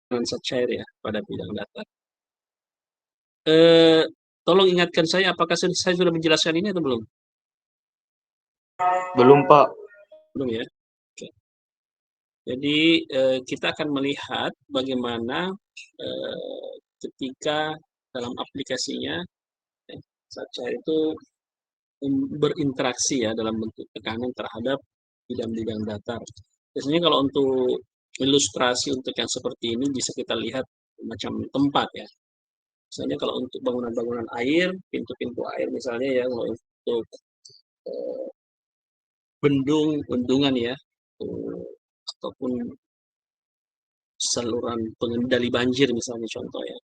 zat cair ya pada bidang datar. Tolong ingatkan saya, apakah saya sudah menjelaskan ini atau belum? Belum, Pak. Belum ya. Oke. Jadi kita akan melihat bagaimana ketika dalam aplikasinya zat cair itu berinteraksi ya dalam bentuk tekanan terhadap bidang-bidang datar. Biasanya kalau untuk ilustrasi untuk yang seperti ini bisa kita lihat macam tempat ya. Misalnya kalau untuk bangunan-bangunan air, pintu-pintu air misalnya ya, kalau untuk bendungan ya, ataupun saluran pengendali banjir misalnya contoh ya,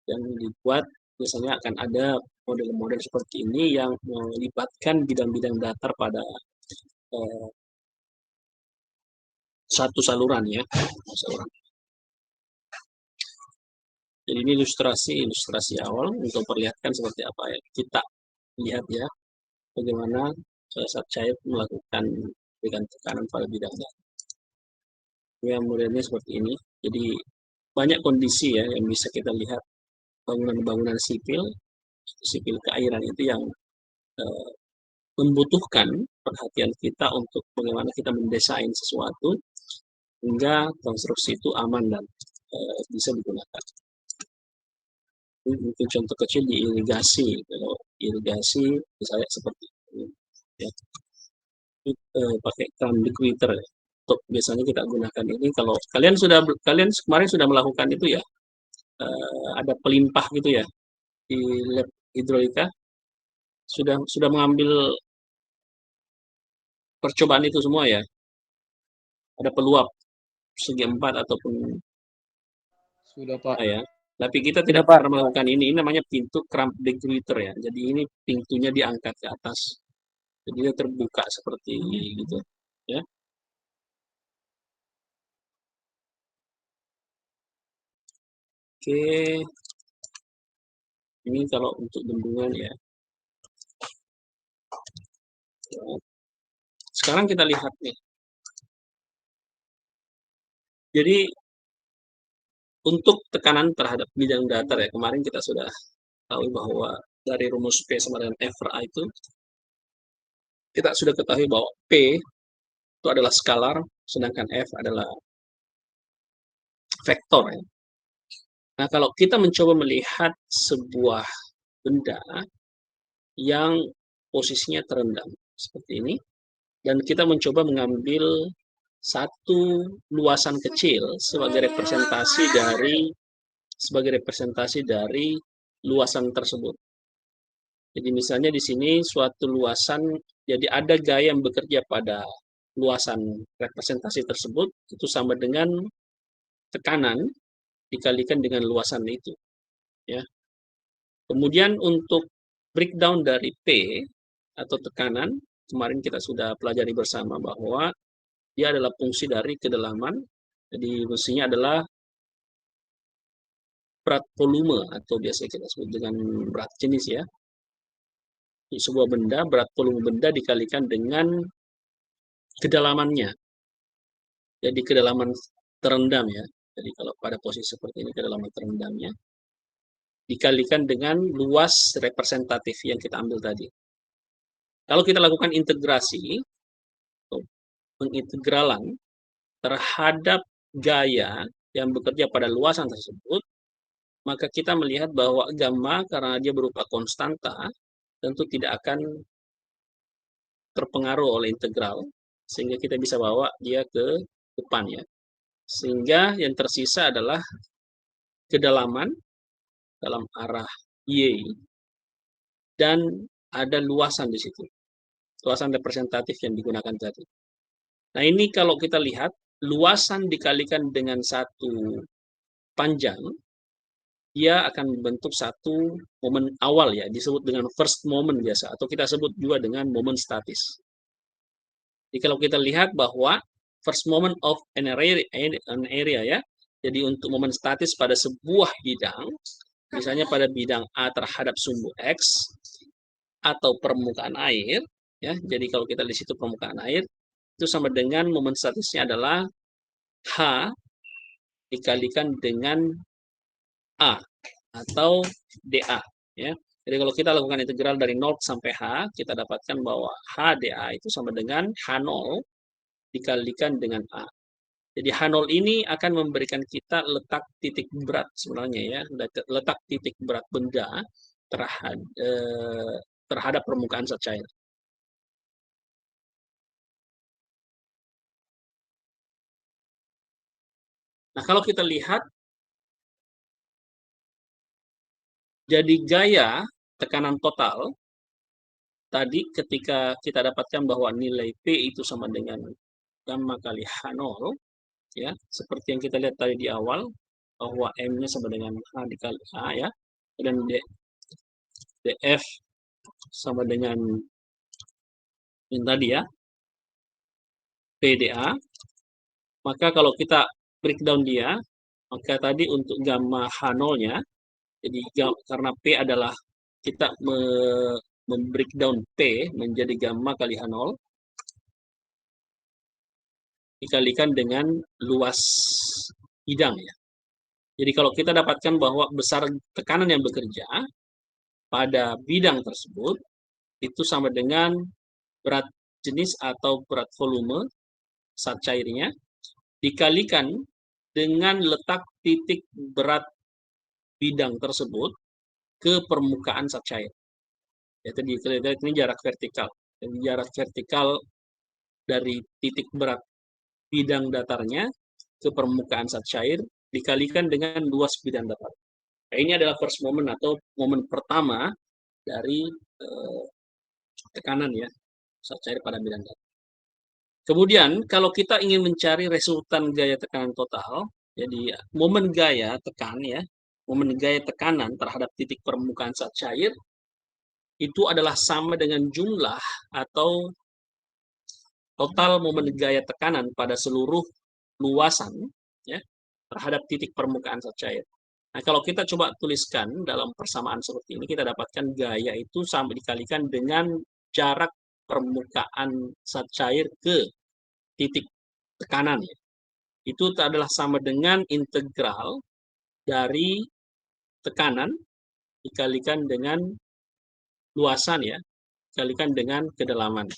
yang dibuat biasanya akan ada model-model seperti ini yang melibatkan bidang-bidang datar pada eh, satu saluran ya, saluran. Jadi ini ilustrasi awal untuk perlihatkan seperti apa ya. Kita lihat ya bagaimana zat cair melakukan berikan tekanan pada bidang datar. Ya modelnya seperti ini. Jadi banyak kondisi ya yang bisa kita lihat bangunan-bangunan sipil keairan itu yang eh, membutuhkan perhatian kita untuk bagaimana kita mendesain sesuatu hingga konstruksi itu aman dan bisa digunakan. Ini mungkin contoh kecil di irigasi. Kalau irigasi misalnya seperti ini, ya. Pakai keran dequiter ya. Untuk biasanya kita gunakan ini kalau kalian kemarin sudah melakukan itu ya, ada pelimpah gitu ya di lab hidrolika, sudah mengambil percobaan itu semua ya, ada peluap segi empat ataupun Sudah, Pak. ya. Tapi kita Sudah, tidak Pak. pernah melakukan ini. Ini namanya pintu cramp degriter ya. Jadi ini pintunya diangkat ke atas. Jadi dia terbuka seperti gitu ya. Oke. Ini kalau untuk bendungan ya. Sekarang kita lihat nih. Jadi untuk tekanan terhadap bidang datar ya, kemarin kita sudah tahu bahwa dari rumus P sama dengan F per A itu, kita sudah ketahui bahwa P itu adalah skalar, sedangkan F adalah vektor ya. Nah, kalau kita mencoba melihat sebuah benda yang posisinya terendam seperti ini, dan kita mencoba mengambil satu luasan kecil sebagai representasi dari luasan tersebut. Jadi misalnya di sini suatu luasan, jadi ada gaya yang bekerja pada luasan representasi tersebut itu sama dengan tekanan dikalikan dengan luasan itu, ya. Kemudian untuk breakdown dari P atau tekanan, kemarin kita sudah pelajari bersama bahwa dia adalah fungsi dari kedalaman. Jadi fungsinya adalah berat volume atau biasa kita sebut dengan berat jenis ya. Di sebuah benda, berat volume benda dikalikan dengan kedalamannya. Jadi kedalaman terendam ya. Jadi kalau pada posisi seperti ini kedalaman terendamnya dikalikan dengan luas representatif yang kita ambil tadi. Kalau kita lakukan integrasi, pengintegralan terhadap gaya yang bekerja pada luasan tersebut, maka kita melihat bahwa gamma karena dia berupa konstanta, tentu tidak akan terpengaruh oleh integral, sehingga kita bisa bawa dia ke depan ya. Sehingga yang tersisa adalah kedalaman dalam arah Y, dan ada luasan di situ. Luasan representatif yang digunakan tadi. Nah ini kalau kita lihat, luasan dikalikan dengan satu panjang, dia akan membentuk satu momen awal ya, disebut dengan first moment biasa, atau kita sebut juga dengan momen statis. Jadi kalau kita lihat bahwa first moment of an area ya, jadi untuk momen statis pada sebuah bidang, misalnya pada bidang A terhadap sumbu X atau permukaan air, ya. Jadi kalau kita di situ permukaan air, itu sama dengan momen statisnya adalah H dikalikan dengan A atau dA. Ya. Jadi kalau kita lakukan integral dari 0 sampai H, kita dapatkan bahwa H dA itu sama dengan H0 dikalikan dengan A. Jadi H0 ini akan memberikan kita letak titik berat sebenarnya ya, letak titik berat benda terhadap permukaan zat cair. Nah, kalau kita lihat, jadi gaya tekanan total, tadi ketika kita dapatkan bahwa nilai P itu sama dengan gamma kali H0, ya, seperti yang kita lihat tadi di awal, bahwa M-nya sama dengan H dikali H, ya, dan dF sama dengan ini tadi ya, PdA. Maka kalau kita breakdown dia, maka tadi untuk gamma H0-nya, jadi karena P adalah kita membreakdown P menjadi gamma kali H0 dikalikan dengan luas bidang ya. Jadi kalau kita dapatkan bahwa besar tekanan yang bekerja pada bidang tersebut itu sama dengan berat jenis atau berat volume zat cairnya dikalikan dengan letak titik berat bidang tersebut ke permukaan zat cair. Jadi ini jarak vertikal. Jadi jarak vertikal dari titik berat bidang datarnya ke permukaan zat cair dikalikan dengan luas bidang datar. Nah, ini adalah first moment atau momen pertama dari tekanan ya zat cair pada bidang datar. Kemudian kalau kita ingin mencari resultan gaya tekanan total, jadi momen gaya tekan ya, momen gaya tekanan terhadap titik permukaan zat cair itu adalah sama dengan jumlah atau total momen gaya tekanan pada seluruh luasan ya terhadap titik permukaan zat cair. Nah, kalau kita coba tuliskan dalam persamaan seperti ini, kita dapatkan gaya itu sama dikalikan dengan jarak permukaan zat cair ke titik tekanan. Ya. Itu adalah sama dengan integral dari tekanan dikalikan dengan luasan ya, dikalikan dengan kedalaman.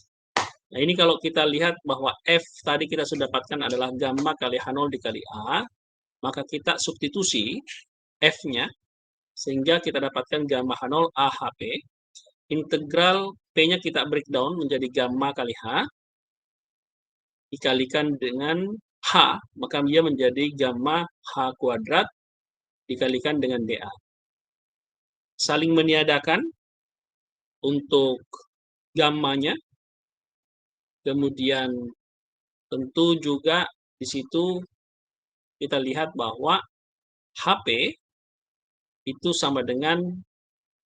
Nah, ini kalau kita lihat bahwa F tadi kita sudah dapatkan adalah gamma kali H0 dikali A, maka kita substitusi F-nya, sehingga kita dapatkan gamma H0 AHP. Integral P-nya kita breakdown menjadi gamma kali H, dikalikan dengan H, maka dia menjadi gamma H kuadrat, dikalikan dengan dA. Saling meniadakan untuk gammanya, kemudian tentu juga di situ kita lihat bahwa HP itu sama dengan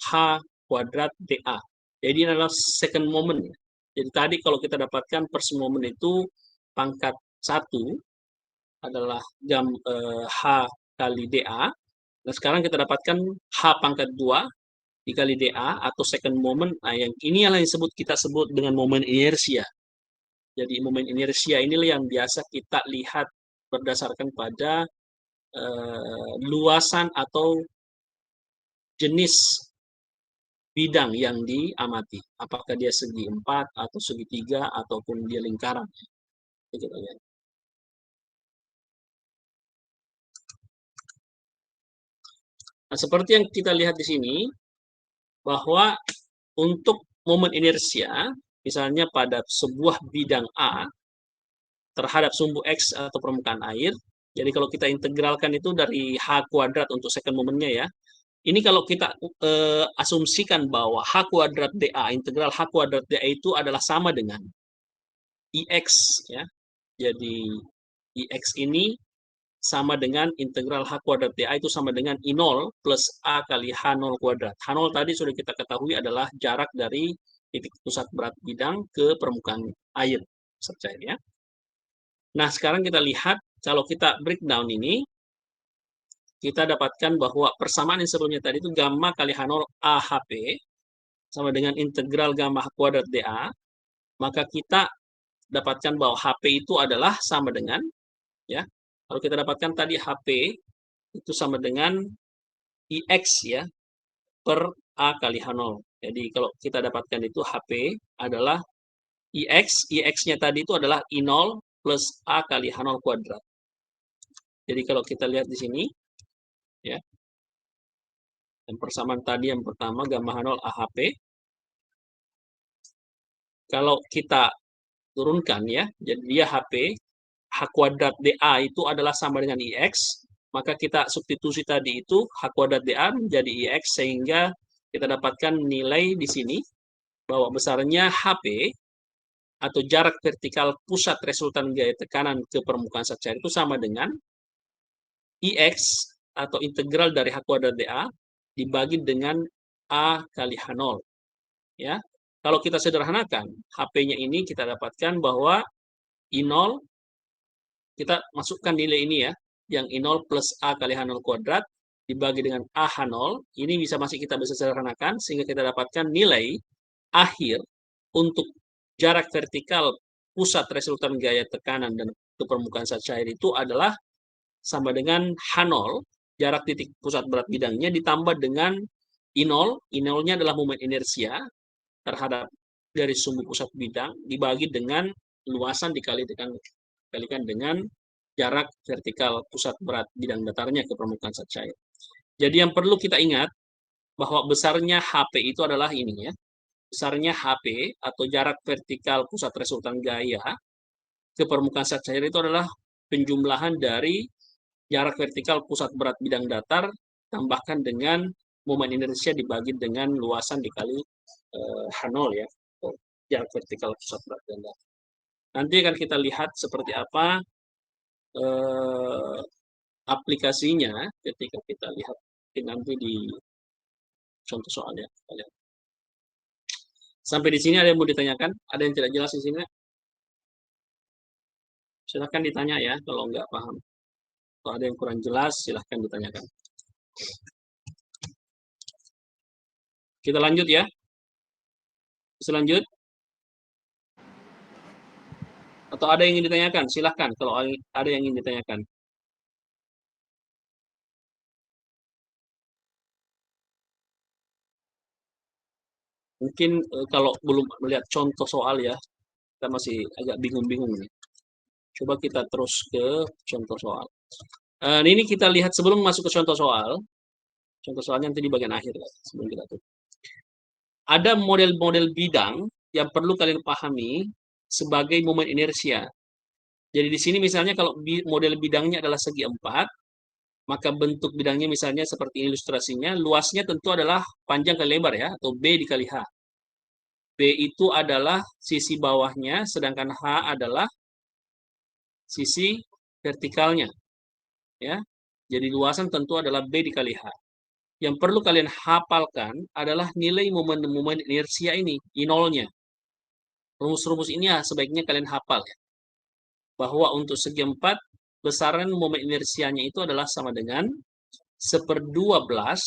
H kuadrat dA. Jadi ini adalah second moment. Jadi tadi kalau kita dapatkan first moment itu pangkat 1 adalah H kali dA. Nah sekarang kita dapatkan H pangkat 2 dikali dA atau second moment. Nah yang ini yang kita sebut dengan momen inersia. Jadi momen inersia inilah yang biasa kita lihat berdasarkan pada luasan atau jenis bidang yang diamati. Apakah dia segi 4 atau segi 3 ataupun dia lingkaran. Begitu ya. Nah, seperti yang kita lihat di sini, bahwa untuk momen inersia, misalnya pada sebuah bidang A, terhadap sumbu X atau permukaan air, jadi kalau kita integralkan itu dari H kuadrat untuk second momennya ya, ini kalau kita asumsikan bahwa H kuadrat dA, integral H kuadrat dA itu adalah sama dengan IX ya. Jadi IX ini sama dengan integral H kuadrat dA itu sama dengan I0 plus A kali H0 kuadrat. H0 tadi sudah kita ketahui adalah jarak dari titik pusat berat bidang ke permukaan air cair ya. Nah, sekarang kita lihat kalau kita breakdown ini, kita dapatkan bahwa persamaan yang sebelumnya tadi itu gamma kali H0 AHP sama dengan integral gamma H kuadrat dA, maka kita dapatkan bahwa HP itu adalah sama dengan ya Kalau kita dapatkan tadi HP itu sama dengan IX ya, per A kali H0. Jadi kalau kita dapatkan itu HP adalah IX-nya tadi itu adalah I0 plus A kali H0 kuadrat. Jadi kalau kita lihat di sini, ya, yang persamaan tadi yang pertama gamma H0 AHP. Kalau kita turunkan ya, jadi dia HP, H kuadrat DA itu adalah sama dengan IX, maka kita substitusi tadi itu H kuadrat DA menjadi IX, sehingga kita dapatkan nilai di sini bahwa besarnya HP atau jarak vertikal pusat resultan gaya tekanan ke permukaan zat cair itu sama dengan IX atau integral dari H kuadrat DA dibagi dengan A kali H0. Ya. Kalau kita sederhanakan, HP-nya ini kita dapatkan bahwa I0, kita masukkan nilai ini ya, yang I0 plus A kali H0 kuadrat dibagi dengan AH0, ini masih kita bisa sederhanakan, sehingga kita dapatkan nilai akhir untuk jarak vertikal pusat resultan gaya tekanan dan ke permukaan zat cair itu adalah sama dengan H0, jarak titik pusat berat bidangnya, ditambah dengan I0, I0-nya adalah momen inersia terhadap garis sumbu pusat bidang, dibagi dengan luasan dikalikan dengan jarak vertikal pusat berat bidang datarnya ke permukaan zat cair. Jadi yang perlu kita ingat bahwa besarnya HP itu adalah ini ya. Besarnya HP atau jarak vertikal pusat resultan gaya ke permukaan zat cair itu adalah penjumlahan dari jarak vertikal pusat berat bidang datar tambahkan dengan momen inersia dibagi dengan luasan dikali H0 ya, jarak vertikal pusat berat bidang datar. Nanti akan kita lihat seperti apa aplikasinya ketika kita lihat nanti di contoh soalnya. Sampai di sini ada yang mau ditanyakan? Ada yang tidak jelas di sini? Silahkan ditanya ya kalau nggak paham. Kalau ada yang kurang jelas, silahkan ditanyakan. Kita lanjut ya. Bisa lanjut? Atau ada yang ingin ditanyakan? Silahkan kalau ada yang ingin ditanyakan. Mungkin kalau belum melihat contoh soal ya, kita masih agak bingung-bingung nih. Coba kita terus ke contoh soal. Ini kita lihat sebelum masuk ke contoh soal. Contoh soalnya nanti di bagian akhir ya, sebelum kita tuh. Ada model-model bidang yang perlu kalian pahami sebagai momen inersia. Jadi di sini misalnya kalau model bidangnya adalah segi 4, maka bentuk bidangnya misalnya seperti ilustrasinya, luasnya tentu adalah panjang kali lebar ya, atau B dikali H. B itu adalah sisi bawahnya, sedangkan H adalah sisi vertikalnya. Ya. Jadi luasan tentu adalah B dikali H. Yang perlu kalian hafalkan adalah nilai momen inersia ini, I0-nya. Rumus-rumus ini ya sebaiknya kalian hafal ya. Bahwa untuk segi 4, besaran momen inersianya itu adalah sama dengan 1/12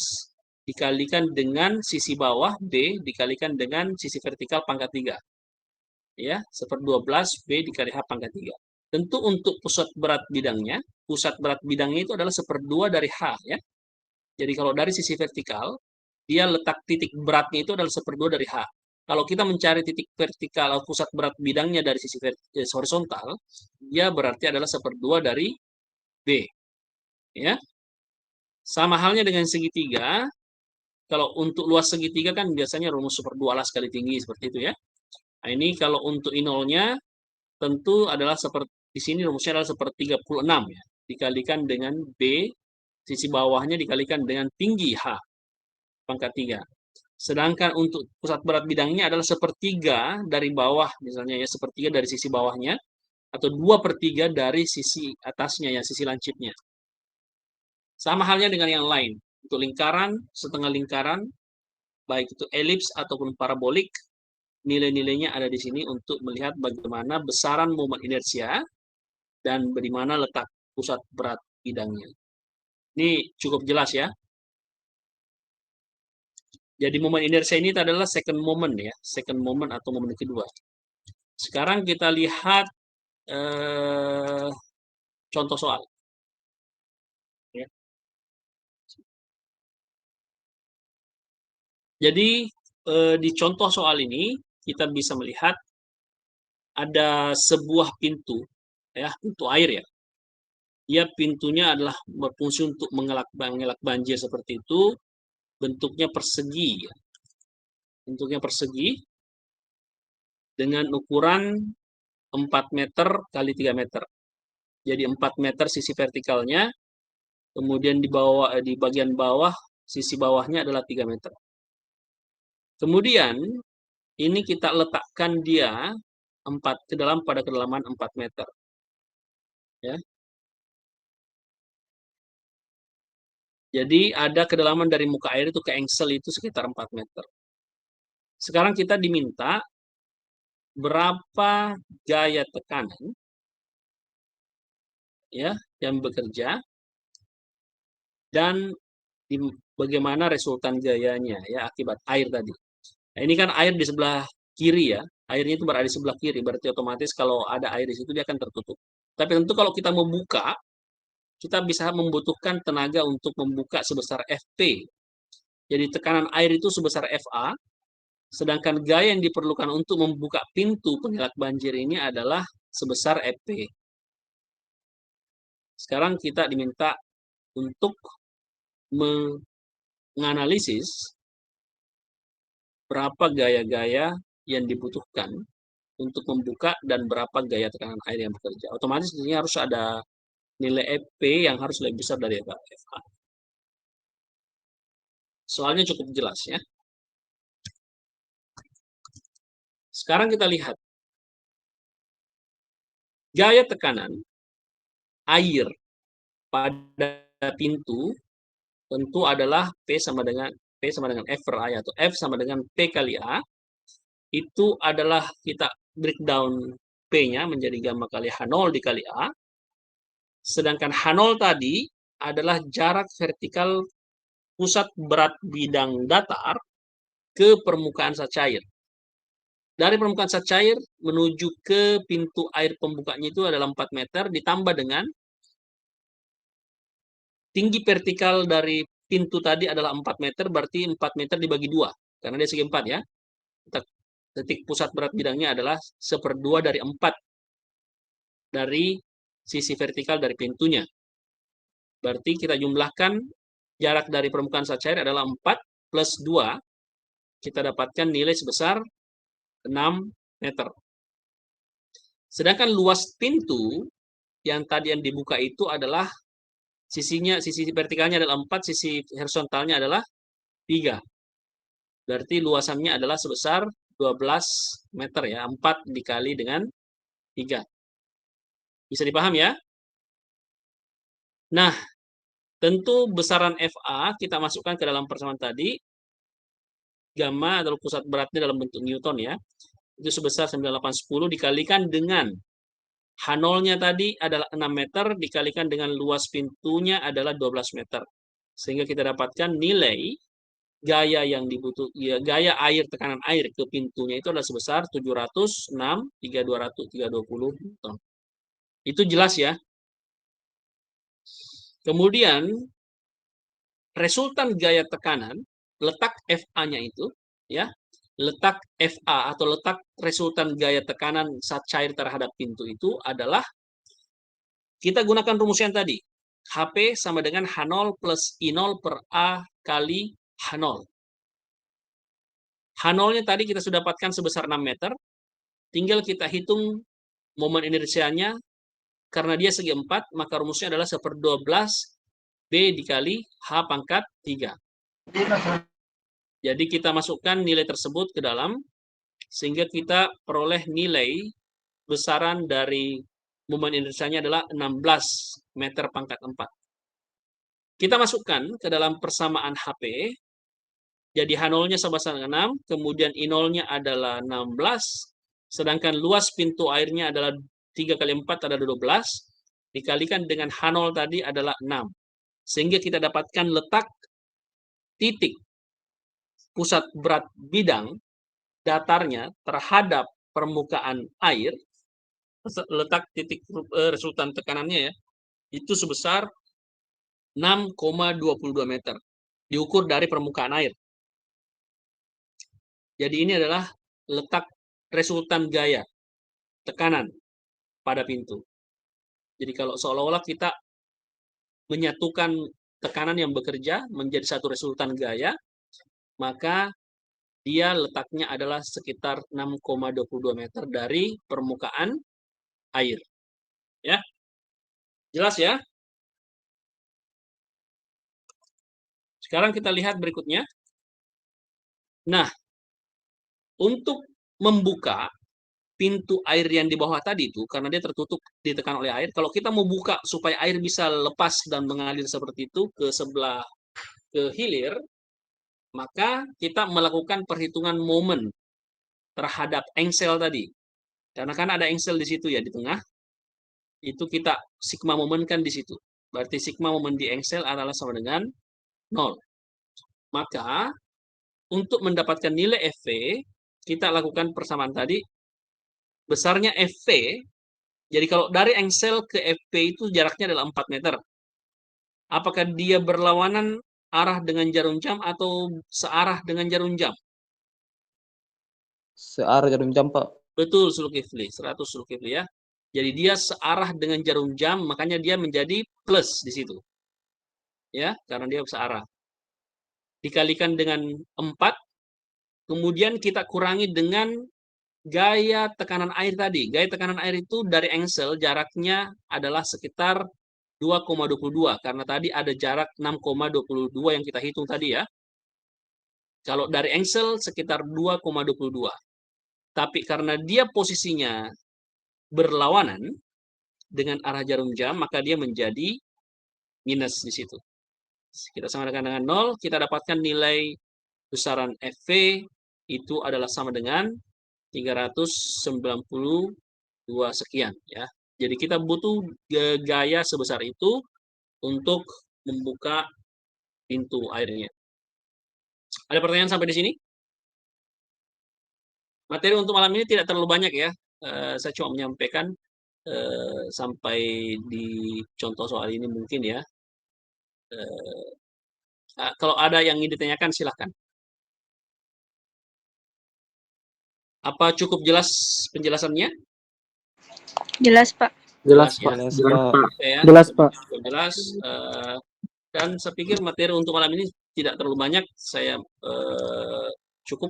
dikalikan dengan sisi bawah B dikalikan dengan sisi vertikal pangkat 3. Ya, 1/12 B dikali H pangkat 3. Tentu untuk pusat berat bidangnya itu adalah 1/2 dari H ya. Jadi kalau dari sisi vertikal, dia letak titik beratnya itu adalah 1/2 dari H. Kalau kita mencari titik vertikal atau pusat berat bidangnya dari sisi horizontal, dia berarti adalah 1/2 dari B. Ya. Sama halnya dengan segitiga. Kalau untuk luas segitiga kan biasanya rumus 1/2 alas kali tinggi seperti itu ya. Nah, ini kalau untuk I0-nya tentu adalah seperti di sini rumusnya adalah 1/36 ya. Dikalikan dengan B, sisi bawahnya dikalikan dengan tinggi H pangkat 3. Sedangkan untuk pusat berat bidangnya adalah 1/3 dari bawah, misalnya ya 1/3 dari sisi bawahnya, atau 2/3 dari sisi atasnya ya, sisi lancipnya. Sama halnya dengan yang lain. Untuk lingkaran, setengah lingkaran, baik itu elips ataupun parabolik, nilai-nilainya ada di sini untuk melihat bagaimana besaran momen inersia dan di mana letak pusat berat bidangnya. Ini cukup jelas ya. Jadi momen inersia ini adalah second moment ya, second moment atau momen kedua. Sekarang kita lihat contoh soal. Jadi di contoh soal ini kita bisa melihat ada sebuah pintu, ya, pintu air ya. Dia pintunya adalah berfungsi untuk mengelak banjir seperti itu, bentuknya persegi, ya. Bentuknya persegi dengan ukuran 4 meter kali 3 meter. Jadi 4 meter sisi vertikalnya, kemudian di bagian bawah, sisi bawahnya adalah 3 meter. Kemudian ini kita letakkan dia pada kedalaman 4 meter. Ya. Jadi ada kedalaman dari muka air itu ke engsel itu sekitar 4 meter. Sekarang kita diminta berapa gaya tekanan ya yang bekerja dan bagaimana resultan gayanya ya akibat air tadi. Nah, ini kan air di sebelah kiri ya. Airnya itu berada di sebelah kiri, berarti otomatis kalau ada air di situ dia akan tertutup. Tapi tentu kalau kita membuka, kita bisa membutuhkan tenaga untuk membuka sebesar Fp. Jadi tekanan air itu sebesar Fa, sedangkan gaya yang diperlukan untuk membuka pintu pengelak banjir ini adalah sebesar Fp. Sekarang kita diminta untuk menganalisis berapa gaya-gaya yang dibutuhkan untuk membuka dan berapa gaya tekanan air yang bekerja. Otomatis di sini harus ada nilai Fp yang harus lebih besar dari Fa. Soalnya cukup jelas ya. Sekarang kita lihat gaya tekanan air pada pintu tentu adalah P sama dengan F per I atau F sama dengan P kali A. Itu adalah kita breakdown P-nya menjadi gamma kali H0 dikali A. Sedangkan H0 tadi adalah jarak vertikal pusat berat bidang datar ke permukaan zat cair. Dari permukaan zat cair menuju ke pintu air pembukanya itu adalah 4 meter ditambah dengan tinggi vertikal dari pintu tadi adalah 4 meter, berarti 4 meter dibagi 2. Karena dia segi 4 ya. Titik pusat berat bidangnya adalah 1/2 dari 4 dari sisi vertikal dari pintunya. Berarti kita jumlahkan jarak dari permukaan zat cair adalah 4 plus 2. Kita dapatkan nilai sebesar 6 meter. Sedangkan luas pintu yang tadi yang dibuka itu adalah sisi vertikalnya adalah 4, sisi horizontalnya adalah 3. Berarti luasannya adalah sebesar 12 meter ya, 4 dikali dengan 3. Bisa dipaham ya? Nah, tentu besaran Fa kita masukkan ke dalam persamaan tadi. Gamma adalah pusat beratnya dalam bentuk Newton ya. Itu sebesar 9810 dikalikan dengan H0-nya tadi adalah 6 meter dikalikan dengan luas pintunya adalah 12 meter. Sehingga kita dapatkan nilai gaya yang gaya air, tekanan air ke pintunya itu adalah sebesar 706,320 Newton. Itu jelas ya. Kemudian resultan gaya tekanan, letak Fa-nya itu ya, letak Fa atau letak resultan gaya tekanan zat cair terhadap pintu itu adalah kita gunakan rumus yang tadi. Hp sama dengan H0 plus I0 per A kali H0. H0-nya tadi kita sudah dapatkan sebesar 6 meter. Tinggal kita hitung momen inersianya. Karena dia segi 4, maka rumusnya adalah 1/12 B dikali H pangkat 3. Jadi kita masukkan nilai tersebut ke dalam, sehingga kita peroleh nilai besaran dari momen inersianya adalah 16 meter pangkat 4. Kita masukkan ke dalam persamaan HP, jadi H0-nya sama dengan 6, kemudian I0-nya adalah 16, sedangkan luas pintu airnya adalah 3 kali 4 adalah 12, dikalikan dengan H0 tadi adalah 6. Sehingga kita dapatkan letak titik pusat berat bidang datarnya terhadap permukaan air, letak titik resultan tekanannya ya, itu sebesar 6,22 meter. Diukur dari permukaan air. Jadi ini adalah letak resultan gaya tekanan pada pintu. Jadi kalau seolah-olah kita menyatukan tekanan yang bekerja menjadi satu resultan gaya, maka dia letaknya adalah sekitar 6,22 meter dari permukaan air. Ya, jelas ya? Sekarang kita lihat berikutnya. Nah, untuk membuka pintu air yang di bawah tadi itu, karena dia tertutup ditekan oleh air, kalau kita mau buka supaya air bisa lepas dan mengalir seperti itu ke sebelah ke hilir, maka kita melakukan perhitungan momen terhadap engsel tadi. Karena kan ada engsel di situ ya, di tengah. Itu kita sigma momen kan di situ. Berarti sigma momen di engsel adalah sama dengan 0. Maka untuk mendapatkan nilai FV, kita lakukan persamaan tadi. Besarnya FV, jadi kalau dari engsel ke FV itu jaraknya adalah 4 meter. Apakah dia berlawanan arah dengan jarum jam atau searah dengan jarum jam? Searah jarum jam, Pak. Betul, Zulkifli. 100 Zulkifli ya. Jadi dia searah dengan jarum jam, makanya dia menjadi plus di situ. Ya, karena dia searah. Dikalikan dengan 4, kemudian kita kurangi dengan gaya tekanan air tadi. Gaya tekanan air itu dari engsel jaraknya adalah sekitar 2,22 karena tadi ada jarak 6,22 yang kita hitung tadi ya. Kalau dari engsel sekitar 2,22. Tapi karena dia posisinya berlawanan dengan arah jarum jam, maka dia menjadi minus di situ. Kita samakan dengan 0, kita dapatkan nilai besaran FV itu adalah sama dengan 392 sekian ya. Jadi kita butuh gaya sebesar itu untuk membuka pintu airnya. Ada pertanyaan sampai di sini? Materi untuk malam ini tidak terlalu banyak ya. Saya cuma menyampaikan sampai di contoh soal ini mungkin ya. Kalau ada yang ingin ditanyakan silahkan. Apa cukup jelas penjelasannya? Jelas, Pak. Jelas ya. Jelas, Pak. Ya. Jelas, Pak. Jelas. Dan saya pikir materi untuk malam ini tidak terlalu banyak. Saya cukup